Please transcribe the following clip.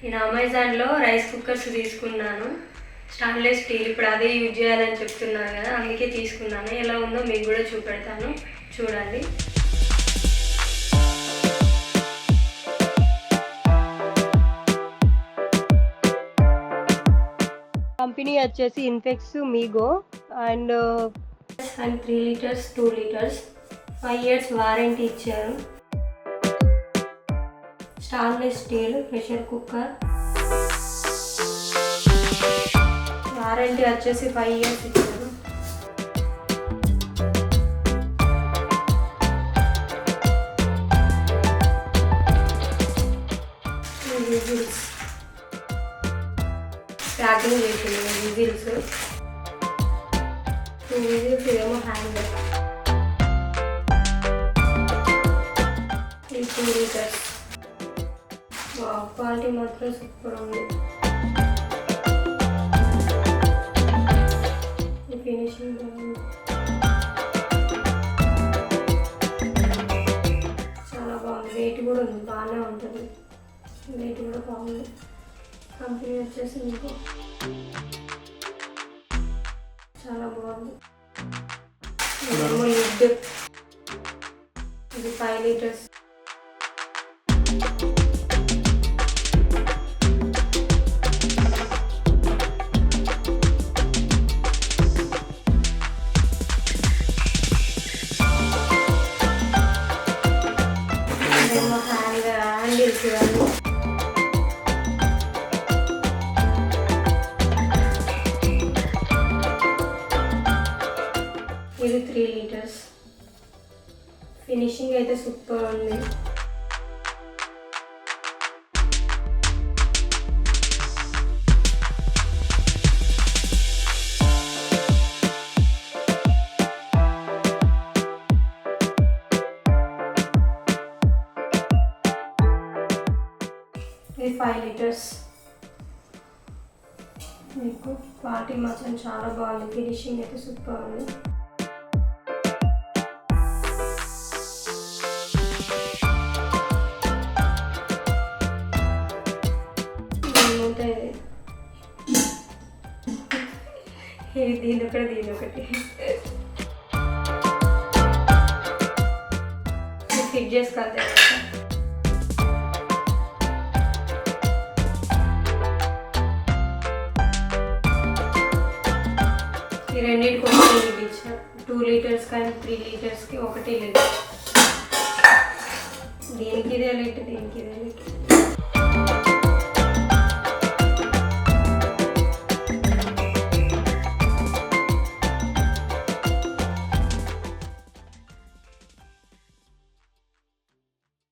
నేను అమెజాన్లో rice cookers తీసుకున్నాను, స్టెయిన్లెస్ స్టీల్. ఇప్పుడు అదే యూజ్ చేయాలని చెప్తున్నాను కదా, అందుకే తీసుకున్నాను. ఎలా ఉందో మీకు కూడా చూపెడతాను, చూడండి. కంపెనీ వచ్చేసి ఇన్ఫెక్స్ మీగో and 3 litres 2 litres 5 years warranty ఇచ్చారు. Stainless steel pressure cooker, warranty వచ్చేసి 5 years ఇచ్చారు. విజిల్స్ ప్యాకింగ్ చేసింది, విజిల్స్ 2 విజిల్స్, ఇదేమో హ్యాంగర్. 2 లీటర్స్. క్వాలిటీ మాత్రం సూపర్ ఉంది. ఫినిషింగ్ బాగుంది, చాలా బాగుంది. వెయిట్ కూడా ఉంది, బాగానే ఉంటుంది. వెయిట్ కూడా బాగుంది. కంపెనీ వచ్చేసి మీకు చాలా బాగుంది. లిడ్, ఇది 5 లీటర్స్. హ్యాండిల్స్ ఇవన్నీ. ఇది 3 లీటర్స్. ఫినిషింగ్ అయితే సూపర్ ఉంది. ఇది 5 లీటర్స్. మీకు క్వాలిటీ మాత్రం చాలా బాగుంది. ఫినిషింగ్ అయితే సూపర్ ఉంది. ఇది దీనొకటి ఫిట్ చేసుకోవాలి. ఈ రెండింటికి ఒకటి లిడ్ ఇచ్చారు. 2 లీటర్స్ కానీ 3 లీటర్స్కి ఒకటి లిడ్. దీనికి ఇదే లిడ్, దీనికి ఇదే లిడ్.